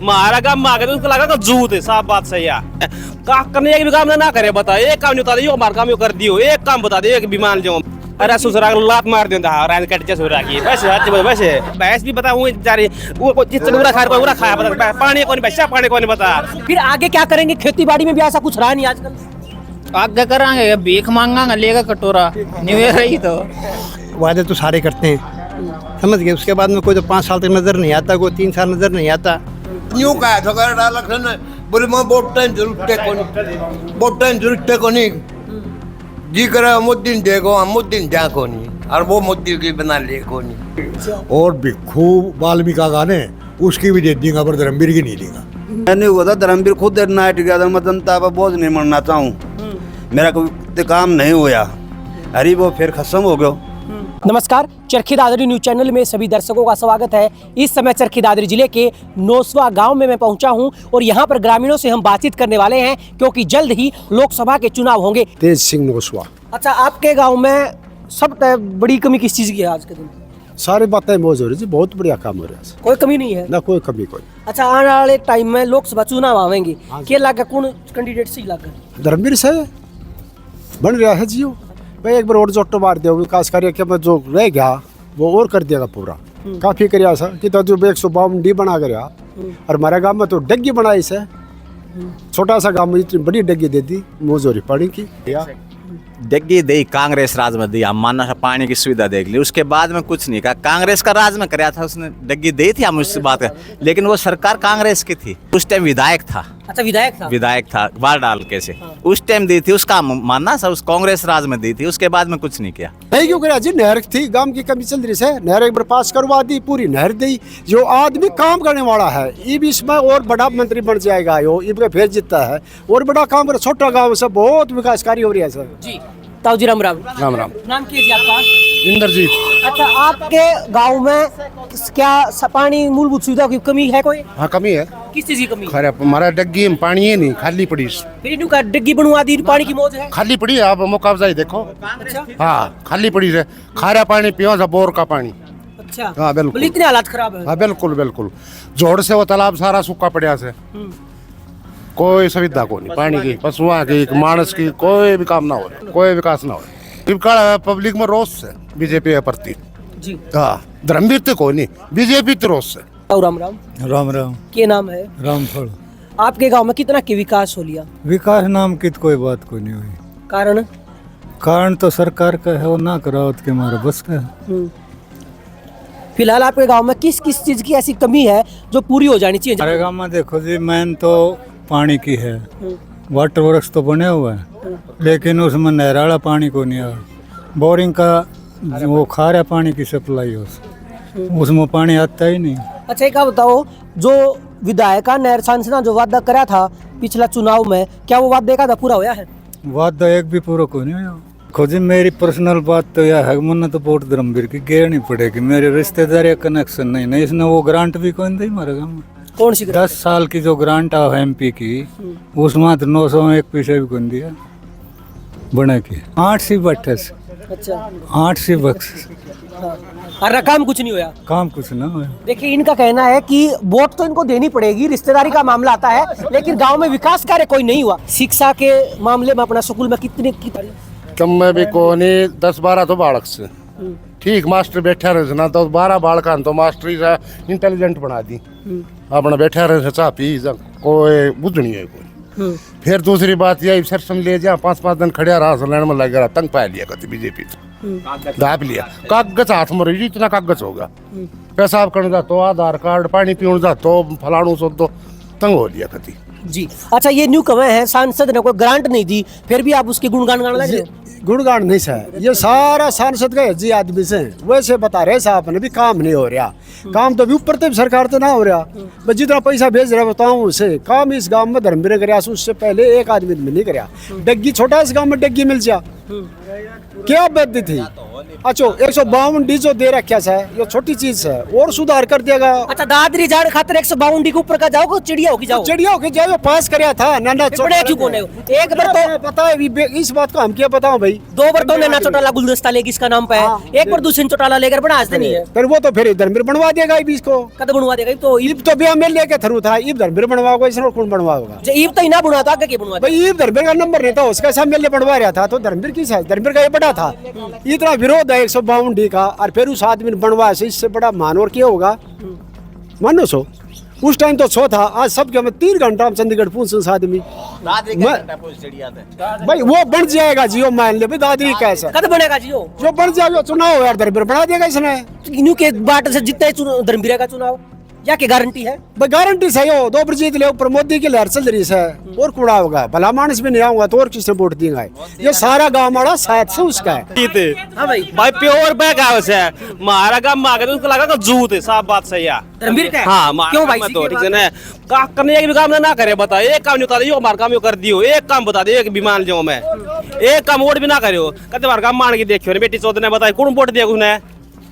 मारा काम मांगे तो उसको लगा कि जूत है। साफ बात सही है। का करने एक भी काम ना करे, बता एक काम नहीं बता दियो, हमारा काम यो कर दियो, एक काम बता दियो, एक बीमान जो अरे ससुरा लात मार दियो रान कट जा ससुरा की बस वैसे भैंस भी बता हूं जा रही वो चितलूरा खा पूरा खाया बता पानी कौन बच्चा पानी कौन बता। फिर आगे क्या करेंगे? खेती बाड़ी में भी ऐसा कुछ रहा नहीं आजकल। आगे करांगे, भीख मांगांगे, लेगा कटोरा न्यू ईयर ही तो। वादे तो सारे करते हैं, समझ गए। उसके बाद में कोई तो 5 साल तक नजर नहीं आता, कोई 3 साल नजर नहीं आता। यूं का ठोकर डाल रखन बोले मैं बहुत टाइम जरूरत को नहीं जी करे मुद्दीन देखो हम मुद्दीन जा को नहीं और वो मुद्दी की बना ले को नहीं। और भी खूब वाल्मीकि का गाने उसकी भी दे देंगे, पर धर्मवीर की नहीं देगा। मैंने हुआ था धर्मवीर खुद नाइट गया था, मैं जनता पर बोझ नहीं मरना चाहूँ, मेरा कोई काम नहीं हुआ, अरे वो फिर खत्म हो गया। नमस्कार, चरखी दादरी न्यूज चैनल में सभी दर्शकों का स्वागत है। इस समय चरखी दादरी जिले के नोसवा गांव में मैं पहुंचा हूं और यहां पर ग्रामीणों से हम बातचीत करने वाले हैं क्योंकि जल्द ही लोकसभा के चुनाव होंगे। तेज सिंह नोसवा। अच्छा, आपके गांव में सब बड़ी कमी किस चीज की है आज के दिन? सारी बातें मौज हो रही जी, बहुत बढ़िया काम हो रहा है, कोई कमी नहीं है ना कोई कमी कोई। अच्छा, आने वाले टाइम में लोकसभा चुनाव आवेंगे, क्या लगा कौन कैंडिडेट सही लगा? धर्मवीर से बन रहा है जियो भाई, एक बार और जोटो मार दिया, विकास कार्य के में जो रह गया वो और कर दिया पूरा, काफी करिया सा कि तो जो 152 डी बना कर और हमारे गांव में तो डग्गी बनाई से, छोटा सा गांव में इतनी बड़ी डग्गी दे दी मोजोरी पानी की। डग्गी दी कांग्रेस राज में दी, हम माना था पानी की सुविधा देख ली, उसके बाद में कुछ नहीं कहा। कांग्रेस का राज में कराया था, उसने डग्गी दी थी, हम उससे बात कर, लेकिन वो सरकार कांग्रेस की थी, उस टाइम विधायक था। अच्छा, विधायक था बार डाल के से उस टाइम दी थी, उसका मानना था, उस कांग्रेस राज में दी थी, उसके बाद में कुछ नहीं किया। नहीं क्यों कराया जी, नहर थी, गांव की कमी चल रही है, नहर एक बार पास करवा दी, पूरी नहर दी। जो आदमी काम करने वाला है ये भी इसमें और बड़ा मंत्री बन जाएगा, यो ये फिर जीतता है और बड़ा काम कर, छोटा गाँव से बहुत विकास कार्य हो रही है सर जी। ताऊ जी, राम राम। राम राम। नाम क्या है आपका? इंद्रजीत। अच्छा, आपके गांव में क्या पानी मूलभूत सुविधा की कमी है कोई? हाँ कमी है। किस चीज की कमी? खैर हमारा डग्गी में पानी है नहीं, खाली पड़ी, फिर इनका डग्गी बनवा दी, पानी की मौज है? खाली पड़ी है, आप मुकाबजा देखो। अच्छा, हाँ खाली पड़ी है, खारा पानी पियो जा, बोर का पानी। अच्छा, हाँ बिल्कुल, इतने हालात खराब है? हाँ बिल्कुल बिल्कुल, जोड़ से वो तालाब सारा सूखा पड़ा से, कोई सुविधा को नहीं पानी की, पशुओं की, मानस की कोई भी काम ना हो रहा, कोई विकास ना हो रहा। पब्लिक में रोष है बीजेपी के प्रति जी। हाँ, धर्मवीर तो कोई नहीं, बीजेपी तो रोष है। राम राम। राम राम। क्या नाम है? रामफल। आपके गांव में कितना के विकास हो लिया? विकास नाम की तो कोई बात को नहीं हुई। कारण? कारण तो सरकार का है, वो ना कराओ के मारे बस का है। फिलहाल आपके गांव में किस किस चीज की ऐसी कमी है जो पूरी हो जानी चाहिए? हमारे गाँव में देखो जी, मेन तो पानी की है, वाटर वर्क्स तो बने हुए हैं लेकिन उसमें नहर वाला पानी को नहीं आ, बोरिंग का वो खारा पानी की सप्लाई हो, उसमें पानी आता ही नहीं। अच्छा, एक बताओ, जो विधायक का नहर सांसद जो वादा करा था पिछला चुनाव में, क्या वो वादा का पूरा होया है? वादा एक भी पूरा को नहीं हुआ। खुद मेरी पर्सनल बात तो यह है, मुन्ना तो वोट धर्मवीर की घेरनी पड़ेगी, मेरे रिश्तेदार या कनेक्शन नहीं, इसने वो ग्रांट भी कौन दी हमारे गाँव में। कौन सी? 10 साल की जो ग्रांट है एमपी की, उसमें तो 900 में 1 पैसा भी कौन दिया बना के। 8 सी बट्टे। अच्छा, 8 सी बक्स। और काम कुछ नहीं होया? काम कुछ ना हुआ। देखिए, इनका कहना है कि वोट तो इनको देनी पड़ेगी, रिश्तेदारी का मामला आता है, लेकिन गांव में विकास कार्य कोई नहीं हुआ। शिक्षा के मामले में अपना स्कूल में कितने की कम में भी कोने 10-12 तो बालक से ठीक मास्टर बैठा रहे ना, तो 12 बालका तो मास्टर इंटेलिजेंट बना दी, अपना बैठा रहे चाह पी कोई बुझनी है कोई। फिर दूसरी बात यही सरसम ले जा 5-5 दिन खड़िया रहा, लाइन में लग रहा, तंग पा लिया कहती बीजेपी दाब लिया, कागज हाथ में रही, इतना कागज होगा, पेशाब करने जा तो आधार कार्ड, पानी पीने जा तो फलाणु सो, तो तंग हो लिया कहती जी। अच्छा, ये न्यू कमें है, सांसद ने कोई ग्रांट नहीं दी, फिर भी आप उसकी गुणगान गाने लगे? गुणगान नहीं है, ये सारा सांसद का जी आदमी से वैसे बता रहे साहब ने भी काम नहीं हो रहा, काम तो भी ऊपर तो सरकार तो ना हो रहा, बस जितना पैसा भेज रहा बताऊं उसे काम इस गांव में धर्मवीर कराया, उससे पहले एक आदमी में नहीं कराया। डग्गी छोटा इस गांव में डग्गी मिल जा, क्या बद थी, अच्छा 152 जो दे रखा है ये छोटी चीज है और सुधार कर देगा। अच्छा दादरी जाने खातिर 152 के ऊपर का जाओगे चिड़िया होगी जाओ चिड़िया होके जाओ पास करया था नाना बड़े क्यों बोले हो? एक बार तो पता है इस बात को हम क्या बताऊं भाई। 2 बार तो नैना चौटाला गुलदस्ता लेगी इसका नाम पे है, एक बार दूसरी चौटाला लेकर बना आज नहीं है। फिर वो तो फिर धर्मवीर बनवा देगा इब इसको कद बनवा देगा तो ईब तो भी हमें लेके थरू था इब धर्मवीर बनवाओगे इसने कौन बनवाओगा ईब तो इना बनवा तो आगे की बनवा भाई ईब धर्मवीर का नंबर नहीं था उसका सब मेले बनवा रहा था तो धर्मवीर किस है धर्मवीर का ये बड़ा था इतना विरोध है 152 का और फिर उस आदमी ने बनवाया से इससे बड़ा मानवर क्या होगा मानो सो उस टाइम तो 100 था आज सबके हम 3 घंटा हम चंडीगढ़ पहुंचे उस आदमी भाई वो बन जाएगा जियो मान ले भाई दादरी कैसा कद बनेगा जियो जो बन जाएगा चुनाव यार धर्मवीर बना देगा इसने इन्हीं के बाट से जितने धर्मवीर का चुनाव या की गारंटी है भाई गारंटी से हो 2 बार जीत ले ऊपर मोदी की लहर चल रही है और कूड़ा होगा भला मानस भी नहीं आऊंगा तो और किसने वोट देगा ये सारा गांव वाला शायद से उसका है जीते हाँ भाई भाई प्योर बैग हाउस है मारा गांव मांगे तो उसको लगा कि जूत है साफ बात सही है धर्मवीर का है? हाँ क्यों भाई तो ठीक है ना का करने एक भी काम ना करे बता एक काम नहीं बता दे हमारा काम कर दियो एक काम बता दे एक बीमार जो मैं एक काम वोट भी ना करियो कहते हमारा काम मान के देखियो बेटी चौथ ने बताया कौन वोट दिया उसने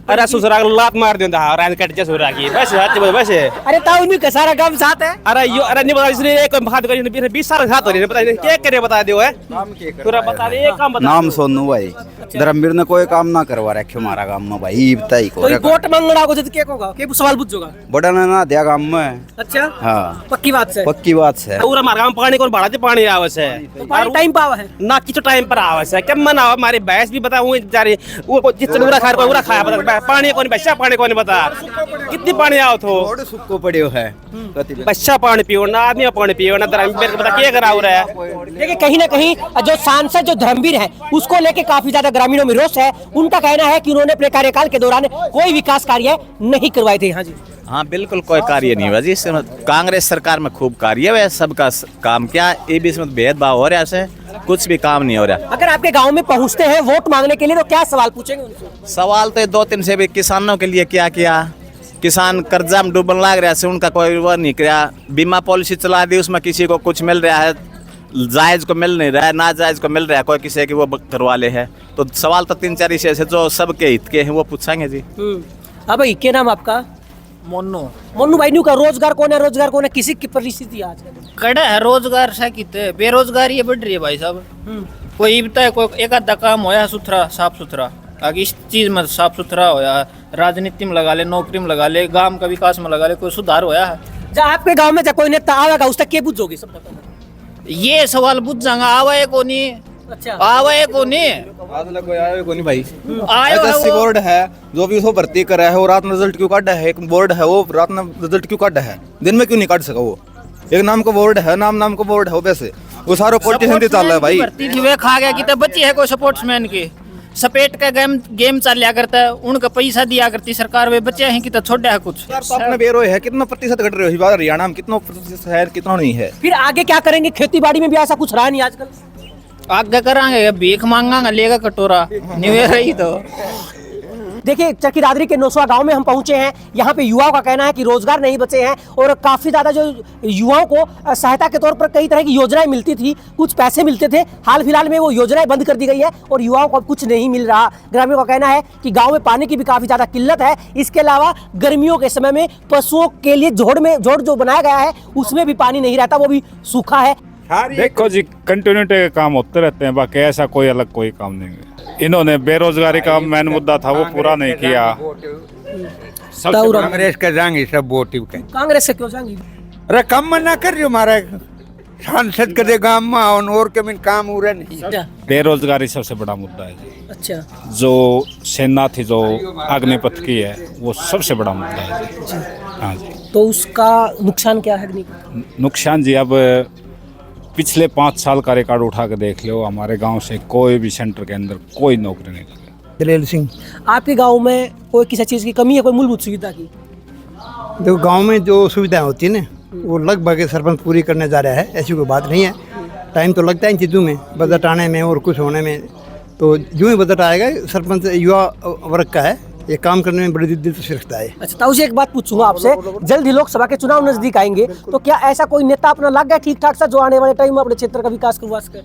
अरे ससुरा लात मार देता रान कट जैसे राखी बस वैसे अरे ताऊ नहीं का सारा काम साथ है अरे यो अरे नहीं बता इसलिए एक बात करी 20 साल साथ हो रही पता नहीं क्या करे बता दियो है पूरा बता दे एक काम बता नाम सोनू भाई धर्मवीर ने कोई काम ना करवा रखे हमारा काम में भाई ई बताई को तो वोट मांगना को जब के होगा के सवाल पूछोगा बड़ा ना दिया काम में अच्छा हाँ पक्की बात है पक्की बात है पूरा हमारा काम पानी कौन बढ़ाते पानी आवस है पानी टाइम पावा है ना किस टाइम पर आवस है क्या मना हमारी भैंस भी बताऊं जा रही वो जितना पूरा खा पूरा खाया बता पानी कौन बच्चा पानी कौन बता कितनी पानी आओ तो सुक्को पड़ियो है बच्चा पानी पियो ना आदमी पानी पियो ना धर्मवीर बता क्या करा रहा है देखिए कहीं ना कहीं जो सांसद जो धर्मवीर है उसको लेके काफी ज्यादा ग्रामीणों में रोष है। उनका कहना है कि उन्होंने अपने कार्यकाल के दौरान कोई विकास कार्य नहीं करवाए थे। हाँ जी हाँ बिल्कुल कोई कार्य नहीं हुआ जी इसमें कांग्रेस सरकार में खूब कार्य हुआ सबका काम क्या ये भी इसमें भेदभाव हो रहा है ऐसे कुछ भी काम नहीं हो रहा। अगर आपके गांव में पहुंचते हैं वोट मांगने के लिए तो क्या सवाल पूछेंगे उनसे? सवाल तो 2-3 से भी किसानों के लिए क्या किया किसान कर्जा में डूबने लग रहा है उनका कोई वो नहीं किया बीमा पॉलिसी चला दी उसमें किसी को कुछ मिल रहा है जायज को मिल नहीं रहा है नाजायज को मिल रहा है कोई किसी की वो करवा ले है तो सवाल तो 3-4 ऐसे जो सबके हित के हैं वो पूछेंगे जी। हाँ भाई क्या नाम आपका? मोनू भाई न्यू का रोजगार कौन है किसी की परिस्थिति आज कड़ा है रोजगार से कितने बेरोजगारी ये बढ़ रही है भाई साहब कोई बताए कोई एक आधा काम होया सुथरा साफ सुथरा आगे इस चीज में साफ सुथरा होया राजनीति में लगा ले नौकरी में लगा ले गांव का विकास में लगा ले कोई सुधार होया है जब आपके गांव में जब कोई नेता आवेगा उस तक क्या पूछोगे सब पता ये सवाल पूछ जाऊंगा आवे को नहीं अच्छा आवे को नहीं आए को नहीं भाई आयो है एसएससी वो। बोर्ड है जो भी उसको भर्ती करा है वो रात में रिजल्ट क्यों काटा है एक बोर्ड है वो रात में रिजल्ट क्यों काटा है दिन में क्यों नहीं काट सका वो एक नाम का बोर्ड है नाम का बोर्ड है वो वैसे वो सारे पॉलिटिशियन चल रहा है भाई भर्ती थी वे खा गया कितने बच्चे है कोई स्पोर्ट्समैन के सपेट का गेम चल लिया करता है उनका पैसा दिया करती सरकार वे बच्चे हैं कितना छोटा है कुछ तो अपने बेरोए है कितना प्रतिशत घट रहे हो हरियाणा में कितना प्रतिशत है कितना नहीं है फिर आगे क्या करेंगे खेती बाड़ी में भी ऐसा कुछ रहा नहीं आजकल आगे करांगे भीख मांगा लेगा कटोरा नहीं रही तो देखिए चरखी दादरी के नोसवा गांव में हम पहुंचे हैं। यहाँ पे युवाओं का कहना है कि रोजगार नहीं बचे हैं और काफी ज्यादा जो युवाओं को सहायता के तौर पर कई तरह की योजनाएं मिलती थी कुछ पैसे मिलते थे हाल फिलहाल में वो योजनाएं बंद कर दी गई है और युवाओं को अब कुछ नहीं मिल रहा। ग्रामीणों का कहना है कि गाँव में पानी की भी काफी ज्यादा किल्लत है। इसके अलावा गर्मियों के समय में पशुओं के लिए झोड़ जो बनाया गया है उसमें भी पानी नहीं रहता वो भी सूखा है। देखो जी कंटिन्यूटी के काम होते रहते हैं बाकी ऐसा कोई अलग कोई काम नहीं है। इन्होंने बेरोजगारी का मेन मुद्दा था वो पूरा नहीं किया। कांग्रेस का जाएंगे सब वोट कांग्रेस से क्यों जाएंगे? अरे काम ना कर रही हमारा सांसद करे गाँव में और के काम हो रहा नहीं बेरोजगारी सबसे बड़ा मुद्दा है जी। अच्छा जो सेना थी जो अग्निपथ की है वो सबसे बड़ा मुद्दा है जी। हाँ जी तो उसका नुकसान क्या है? नुकसान जी अब पिछले 5 साल का रिकॉर्ड उठा के देख लो हमारे गांव से कोई भी सेंटर के अंदर कोई नौकरी नहीं लगी। दलेल सिंह आपके गांव में कोई किसी चीज़ की कमी है कोई मूलभूत सुविधा की? देखो गांव में जो सुविधाएं होती है ना वो लगभग सरपंच पूरी करने जा रहा है ऐसी कोई बात नहीं है। टाइम तो लगता है इन चीज़ों में बजट आने में और कुछ होने में तो जो ही बजट आएगा सरपंच युवा वर्ग का है ये काम करने में बड़ी दिलचस्पी रखता है। अच्छा ताऊ जी एक बात पूछूंगा आपसे जल्द ही लोकसभा के चुनाव नजदीक आएंगे तो क्या ऐसा कोई नेता अपना लग गया ठीक ठाक सा जो आने वाले टाइम में अपने क्षेत्र का विकास करवा सके?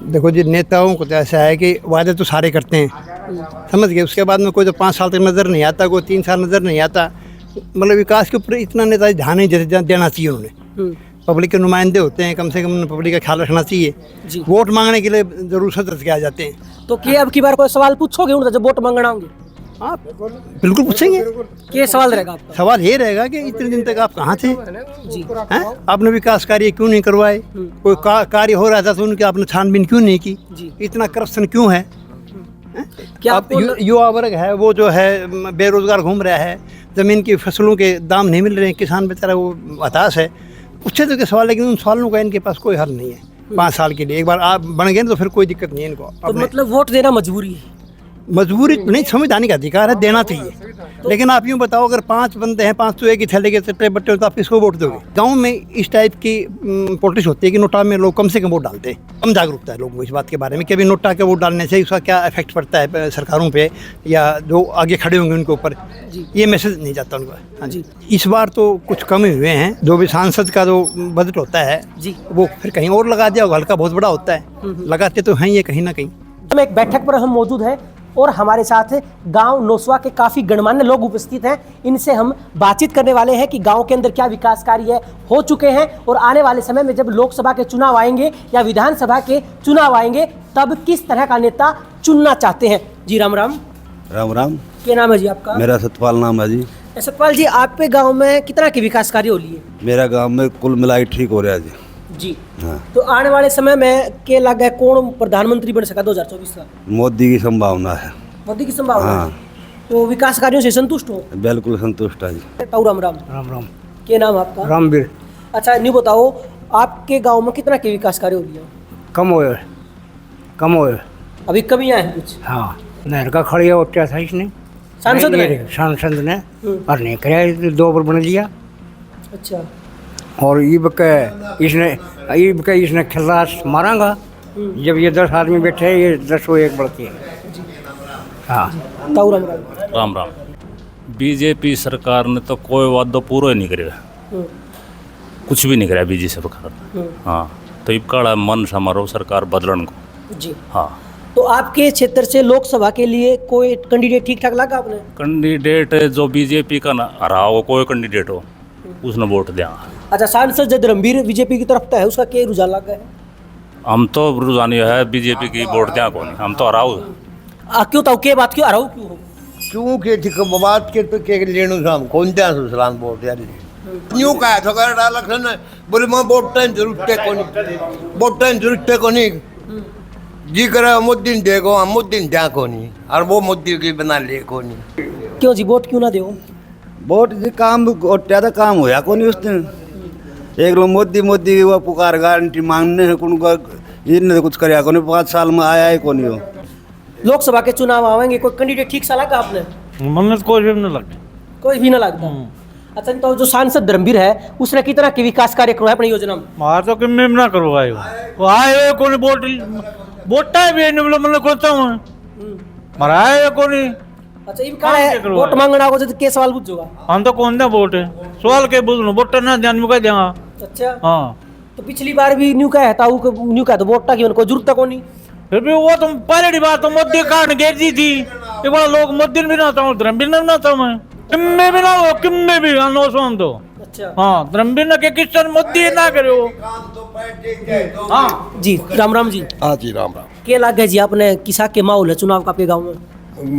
देखो जी नेताओं को तो ऐसा है कि वादे तो सारे करते हैं समझ गए। उसके बाद में कोई तो 5 साल तक नज़र नहीं आता, कोई 3 साल नज़र नहीं आता। मतलब विकास के ऊपर इतना नेता ध्यान नहीं देना चाहिए उन्होंने। पब्लिक के नुमाइंदे होते हैं, कम से कम पब्लिक का ख्याल रखना चाहिए। वोट मांगने के लिए जरूर सदस्य के आ जाते हैं। तो क्या अब की बार कोई सवाल पूछोगे उनसे जब वोट मांगना होंगे? हाँ बिल्कुल पूछेंगे। क्या सवाल रहेगा आपका? सवाल ये रहेगा कि इतने दिन तक आप कहाँ थे जी, हैं? आपने विकास कार्य क्यों नहीं करवाए? कोई कार्य हो रहा था तो उनकी आपने छानबीन क्यों नहीं की? इतना करप्शन क्यों है? क्या आप युवा वर्ग है वो जो है बेरोजगार घूम रहा है, ज़मीन की फसलों के दाम नहीं मिल रहे हैं, किसान बेचारा वो हताश है। पूछे तो के सवाल, लेकिन उन सवालों का इनके पास कोई हल नहीं है। 5 साल के लिए एक बार आप बन गए तो फिर कोई दिक्कत नहीं है इनको। तो मतलब वोट देना मजबूरी है? मजबूरी नहीं, संवैधानिक अधिकार है, देना चाहिए। लेकिन आप यूँ बताओ, अगर 5 बंदे हैं, 5 तो एक ही थैले के चट्टे बट्टे, तो आप किसको वोट दोगे? गांव में इस टाइप की पॉलिटिक्स होती है कि नोटा में लोग कम से कम वोट डालते हैं। कम जागरूकता है लोगों को इस बात के बारे में कि अभी नोटा के वोट डालने से उसका क्या इफेक्ट पड़ता है सरकारों पे या जो आगे खड़े होंगे उनके ऊपर, ये मैसेज नहीं जाता उनको। हाँ जी, इस बार तो कुछ कम ही हुए हैं। जो भी सांसद का जो बजट होता है जी, वो फिर कहीं और लगा दिया, हल्का बहुत बड़ा होता है, लगाते तो हैं ये कहीं ना कहीं। हम एक बैठक पर हम मौजूद हैं और हमारे साथ गांव नोसवा के काफ़ी गणमान्य लोग उपस्थित हैं। इनसे हम बातचीत करने वाले हैं कि गांव के अंदर क्या विकास कार्य हो चुके हैं और आने वाले समय में जब लोकसभा के चुनाव आएंगे या विधानसभा के चुनाव आएंगे तब किस तरह का नेता चुनना चाहते हैं। जी राम राम। राम राम। क्या नाम है जी आपका? मेरा सतपाल नाम है जी। सतपाल जी, आपके गाँव में कितना के विकास कार्य हो लिए? मेरा गाँव में कुल मिलाई ठीक हो रहा है जी। जी हाँ। तो आने वाले समय में के लग गए कौन प्रधानमंत्री बन सका 2024 का? मोदी की संभावना है। मोदी की संभावना? हाँ। तो विकास कार्यों से संतुष्ट हो? बिल्कुल संतुष्ट है जी। ताऊ राम राम। राम राम। क्या नाम आपका? रामवीर। अच्छा, न्यू बताओ, आपके गांव में कितना के विकास कार्य हो लिया? कम हुए। अभी कमियां हैं कुछ? हाँ, नहर का खड़िया उठा था इसने, सांसद ने? सांसद ने, और नहीं कराया, 2 बार बन दिया। अच्छा। और इसने खिलास मारांगा जब ये 10 आदमी बैठे हैं, ये 10 को 1 बढ़ती है। हाँ। ताऊ राम राम। राम राम। बीजेपी सरकार ने तो कोई वादा पूरा ही नहीं करेगा, कुछ भी नहीं कराया बीजेपी सरकार ने। हाँ, तो इबका मन समारोह सरकार बदलन को। जी हाँ। तो आपके क्षेत्र से लोकसभा के लिए कोई कैंडिडेट ठीक ठाक लगा आपने? कैंडिडेट जो बीजेपी का हरा हो, कोई कैंडिडेट हो उसने वोट दिया। अच्छा, सांसद जद रणबीर बीजेपी की तरफ है, उसका क्या रुझान लगा है? हम तो रुझान है बीजेपी की वोट दिया कौन, हम तो हराओ। क्यों ताऊ, के बात क्यों हराऊ क्यों हो? क्यों के बात के लेणु साम कौन त्या सुसलान वोट यार न्यू का तो कर डाला खन बोले मैं वोट टाइम जरूरत कोनी जी करे मुद्दीन देखो हम मुद्दीन क्या कोनी और वो मुद्दी की बना ले कोनी। क्यों जी, वोट क्यों ना दो? वोट जी काम ज़्यादा काम होया को नहीं उस दिन। एक लोग मोदी वो पुकार गारंटी मांगने है कौन को, इनने कुछ कराया को नहीं, 5 साल में आया है को नहीं हो। लोकसभा के चुनाव आवेंगे, कोई कैंडिडेट ठीक सा लगा आपने? मन कोई भी नहीं लगता। कोई भी ना लगता। अच्छा, तो जो सांसद धर्मवीर है उसने कितना के विकास कार्य करवाया अपनी योजना में? मार तो किम में ना करवाए वो आए कोई वोटा भी नहीं, मतलब कोता हूं मराए कोनी। अच्छा, ये कहा है वोट मांगना हो तो के सवाल पूछोगा? हम तो कौन दा वोट है सवाल के बुझ वोट ना ध्यान में का देगा। अच्छा हाँ, तो पिछली बार भी न्यू का है ताऊ न्यू का तो वोट की कोई जरूरत को नहीं। फिर भी वो तुम पहले बात तो मोदी काट घेर दी थी, एक बार लोग मोदी भी ना था, धर्मवीर भी ना था, मैं किम्मे भी ना हो, किम्मे भी नो सोम तो। अच्छा हाँ, धर्मवीर ना के किसान मोदी ना करे हो। हाँ जी, राम राम जी। हाँ जी, राम राम। क्या लगे जी आपने किसा के माहौल है चुनाव का आपके गाँव में?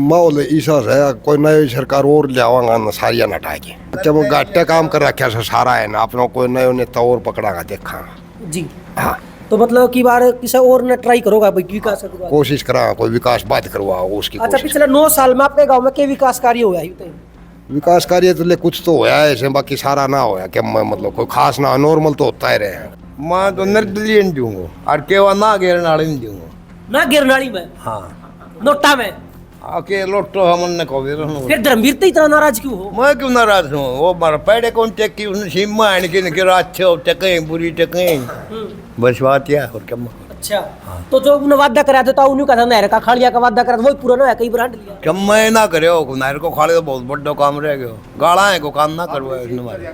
माहौल ऐसा है, कोई नई सरकार और लियावांगा न सारिया नटा के जब वो गाटे काम कर रखा से सारा है ना, अपना कोई नयो नेता और पकड़ागा देखा जी। हाँ, तो मतलब की बार किसी और ने ट्राई करोगा विकास करवा? कोशिश करा कोई विकास बात करवा उसकी। अच्छा, पिछले 9 साल में आपके गाँव में क्या विकास कार्य हुआ है? विकास कार्य तो ले कुछ तो होया है ऐसे, बाकी सारा ना होया क्या, मतलब कोई खास ना, नॉर्मल तो होता ही रहे। मैं तो निर्दलीय दूंगा और केवा ना गिरनाड़ी में दूंगा। ना गिरनाड़ी में? हाँ। नोटा में? आके लोटो हमन ने को फिर धर्मवीर तो इतना नाराज क्यों हो? मैं क्यों नाराज हूँ? वो मारा पैडे कौन टेक की उसने सीमा आने के रात हो टेकें बुरी टेकें बस बात या और क्या। अच्छा, तो जो उन्हें वादा करा था उन्हें कहा था नहर का खालिया का वादा करा था, वही पूरा ना है, कई ब्रांड लिया। कम मैं ना करे हो नहर को खाले तो बहुत बड़ा काम रह गया, गाड़ा है को काम ना करवाए उसने मारे,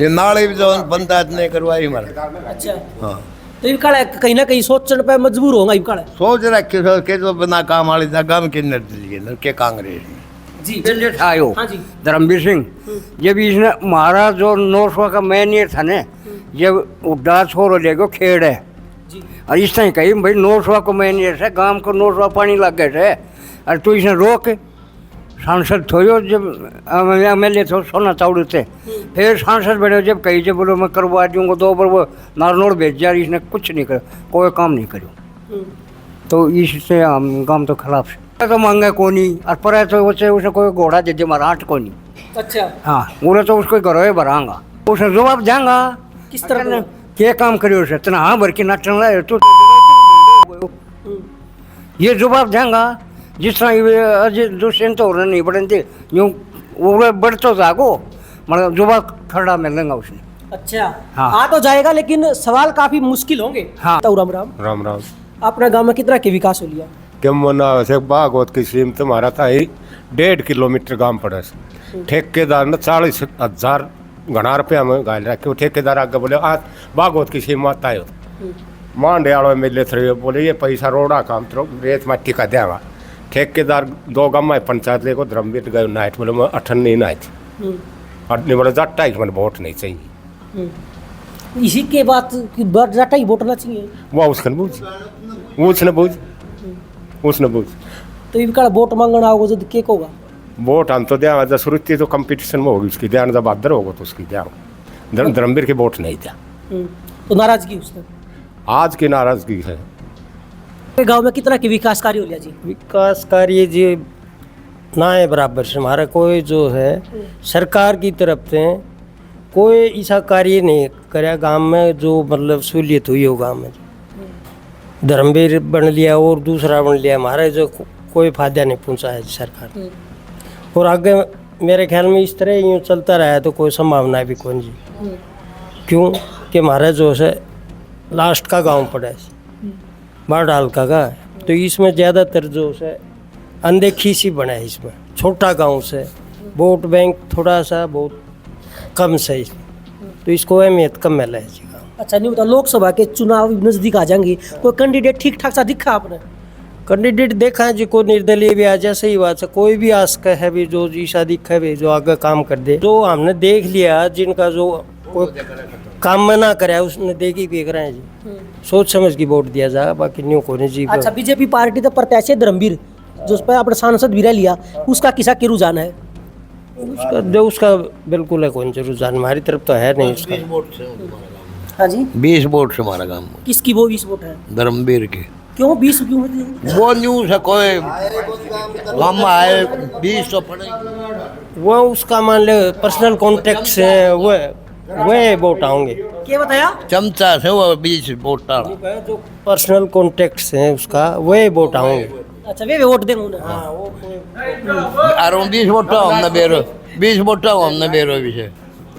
ये नाले भी जो पंचायत ने करवाई हमारे। अच्छा। हाँ, तो इनका कहीं ना कहीं सोचने पे मजबूर होगा इनका। सोच रखे सोच के तो बिना काम वाली जगह में किन्नर दिल्ली के कांग्रेस में जी आयो हाँ जी धर्मवीर सिंह जब इसने हमारा जो नौसवा का मेन ये था ना, जब उड्डा छोड़ ले गो खेड़ है जी और इस तरह कही भाई नौसवा को मेन ये है, गांव को नौसवा पानी लग गए थे और तू इसने रोक सांसद थोड़ो जब MLA थो सोना चावड़ थे, फिर सांसद बने जब कही जब बोलो मैं करवा दूंगा 2 बार वो नारनौल भेज जा, इसने कुछ नहीं कर कोई काम नहीं करो। तो इससे हम काम तो खिलाफ है तो मांगा को नहीं और पर तो उसे कोई घोड़ा दे दे मराठ को नहीं। अच्छा हाँ बोले तो उसको घरों में भरांगा, उसने जवाब देंगा किस तरह क्या काम करियो उसे इतना हाँ भर के नाचन लाए तो ये जवाब देंगा जिस तरह अजय दुष्यंत तो नहीं बढ़ते यूँ वो बढ़ तो जागो मतलब जवाब खड़ा मिलेगा उसने। अच्छा हाँ। आ तो जाएगा लेकिन सवाल काफी मुश्किल होंगे। हाँ। तो राम राम राम राम अपना गांव में कितना के विकास हो लिया? क्या मना से बागवत की सीम तुम्हारा था ही 1.5 किलोमीटर गांव पड़ा ठेकेदार ने 40,000 घना रुपया में गाल रखे, ठेकेदार आगे बोले आज बागवत की सीम आता है मांडे वालों मिले थे, बोले ये पैसा रोड़ा काम तो रेत मट्टी का देगा। ठेकेदार 2 गाँव में पंचायत ले को धर्मवीर गए नाइट बोले मैं 8 नहीं नाइट और नहीं बोले जट्टा ही मैंने वोट नहीं चाहिए। इसी के बाद जाटा ही वोटना चाहिए वो उसने बूझ तो इनका वोट मांगना होगा जब के होगा वोट हम तो दिया जब शुरुआती तो कंपटीशन में होगी उसकी ध्यान, जब आदर होगा तो उसकी ध्यान धर्मवीर के वोट नहीं दिया। तो नाराजगी उसने आज की नाराजगी है। गांव में कितना के विकास कार्य हो लिया जी? विकास कार्य जी ना है बराबर से हमारा कोई जो है सरकार की तरफ से कोई ऐसा कार्य नहीं कराया गांव में जो मतलब सहूलियत हुई हो गांव में। धर्मवीर बन लिया और दूसरा बन लिया, हमारा जो कोई फायदा नहीं पहुंचा है सरकार। और आगे मेरे ख्याल में इस तरह यूँ चलता रहा तो कोई संभावना भी कौन जी, क्यों कि हमारा जो है लास्ट का गांव पड़ा है बारडाल का तो इसमें ज़्यादातर जो है अनदेखी सी बना है। इसमें छोटा गांव से वोट बैंक थोड़ा सा बहुत कम से तो इसको अहमियत कम मिला है जी। अच्छा नहीं बता, लोकसभा के चुनाव नजदीक आ जाएंगे, कोई कैंडिडेट ठीक ठाक सा दिखा आपने? कैंडिडेट देखा है जी, को निर्दलीय भी आ जाए, सही बात है, कोई भी आस का है भी जो ईसा दिखा है भी जो आगे काम कर दे। जो हमने देख लिया जिनका जो कोई काम में ना करे उसने देखी देख रहे हैं जी, सोच समझ की वोट दिया जाएगा, बाकी न्यू को नहीं जी। अच्छा बीजेपी पार्टी तो प्रत्याशी धर्मवीर जो उस पर अपने सांसद भी रह लिया, उसका किसा के रुझान है? उसका बिल्कुल है कौन सा रुझान, हमारी तरफ तो है नहीं उसका। हाँ जी 20 वोट से हमारा गाँव में किसकी वो 20 वोट है? धर्मवीर के। क्यों 20 क्यों होती है? वो न्यूज है कोई गाँव में आए 20 तो पड़ेगी वो उसका मान ले पर्सनल कॉन्टेक्ट से वो वोट आएंगे। क्या बताया? चमचा से वो 20 वोट डाला जो पर्सनल कॉन्टेक्ट है उसका वही वोट आएंगे। अच्छा वे वोट देंगे उन्हें। हाँ वो और 20 वोट हमने बेरो 20 वोट हमने बेरो विषय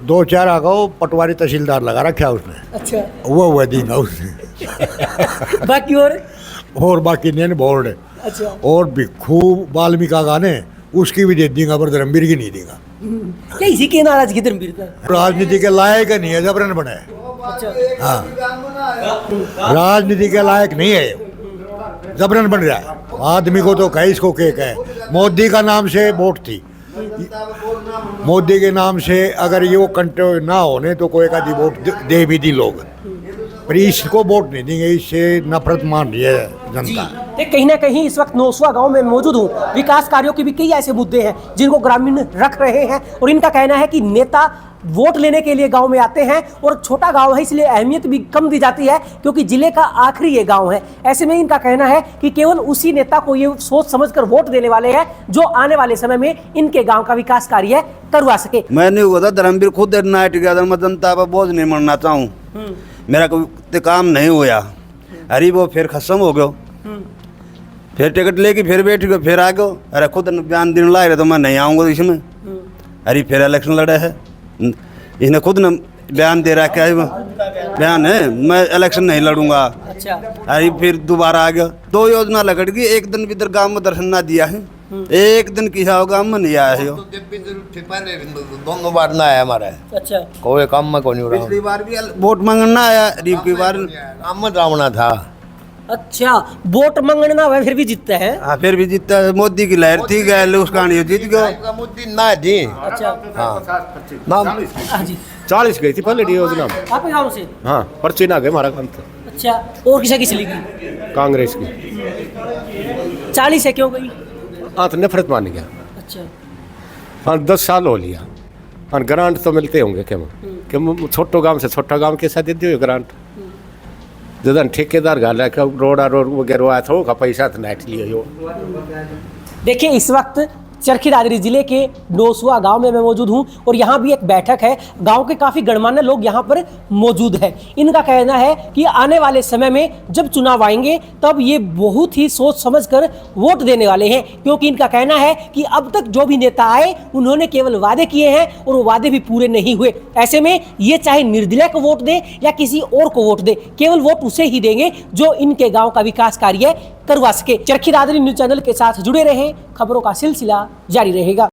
2-4 आगाओ पटवारी तहसीलदार लगा रखा उसने, अच्छा वो देंगे उसने बाकी और बाकी नहीं बोर्ड है। अच्छा और भिक्खू वाल्मीकि का गाने उसकी भी दे देंगे पर धर्मवीर की नहीं देगा। क्या इसी के नाराजगी धर्मवीर का? राजनीति के लायक नहीं है, जबरन बने। अच्छा हाँ राजनीति के लायक नहीं है, जबरन बन रहा है। आदमी को तो कहीं इसको के कहे मोदी का नाम से वोट थी, मोदी के नाम से अगर ये वो कंट्रोल ना होने तो कोई का वोट दे भी दी लोग, पर इसको वोट नहीं देंगे, इससे नफरत मान रही है जनता। कहीं ना कहीं इस वक्त नौसवा गांव में मौजूद हूँ। विकास कार्यों के भी कई ऐसे मुद्दे हैं जिनको ग्रामीण रख रहे हैं और इनका कहना है कि नेता वोट लेने के लिए गांव में आते हैं और छोटा गांव है इसलिए अहमियत भी कम दी जाती है क्योंकि जिले का आखिरी ये गांव है। ऐसे में इनका कहना है कि केवल उसी नेता को ये सोच समझकर वोट देने वाले हैं जो आने वाले समय में इनके गांव का विकास कार्य करवा सके। मैं नहीं हुआ था धर्मवीर खुद नाइट गया था, मैं जनता पर बोझ नहीं मरना चाहूँ, मेरा कोई काम नहीं हुआ, अरे वो फिर खत्म हो गयो, फिर टिकट लेके फिर बैठ गए, फिर आ गयो, अरे खुद बयान दिन ला रहे तो मैं नहीं आऊँगा इसमें, अरे फिर इलेक्शन लड़े है, इसने खुद न बयान दे रखा है, बयान है मैं इलेक्शन नहीं लड़ूंगा। अच्छा अरे फिर दोबारा आ गया, 2 योजना लगड़ गई, एक दिन भी इधर गाँव में दर्शन ना दिया है, एक दिन किसा होगा हम नहीं आए हो पहले दोनों बार ना आया हमारा अच्छा कोई काम में कौन पिछली बार भी वोट मांगना आया रीप की बार काम में रावणा था अच्छा, वोट मांगने ना हुआ फिर भी जीतते हैं। हाँ फिर भी जीतता है। मोदी की लहर थी गए उसका नहीं जीत गया मोदी ना जी अच्छा हाँ हाँ जी, 40 गई थी पहले योजना में। आपके गाँव से? हाँ पर्ची ना गए हमारा काम तो अच्छा, और किसा किस लगी? कांग्रेस की 40 है क्यों गई? हाँ तो नफरत मान गया। अच्छा हाँ 10 साल हो लिया। हाँ ग्रांट तो मिलते होंगे क्या छोटो गांव से छोटा गांव के साथ देते हो ग्रांट जदन ठेकेदार गाला रोड वगैरह आया था पैसा तो नाट लिया। देखिए, इस वक्त चरखी दादरी जिले के नोसवा गांव में मैं मौजूद हूं और यहां भी एक बैठक है। गांव के काफ़ी गणमान्य लोग यहां पर मौजूद हैं। इनका कहना है कि आने वाले समय में जब चुनाव आएंगे तब ये बहुत ही सोच समझकर वोट देने वाले हैं, क्योंकि इनका कहना है कि अब तक जो भी नेता आए उन्होंने केवल वादे किए हैं और वो वादे भी पूरे नहीं हुए। ऐसे में ये चाहे निर्दलीय को वोट दे या किसी और को वोट दे, केवल वोट उसे ही देंगे जो इनके गाँव का विकास कार्य करवा सके। चरखी दादरी न्यूज़ चैनल के साथ जुड़े रहें, खबरों का सिलसिला जारी रहेगा।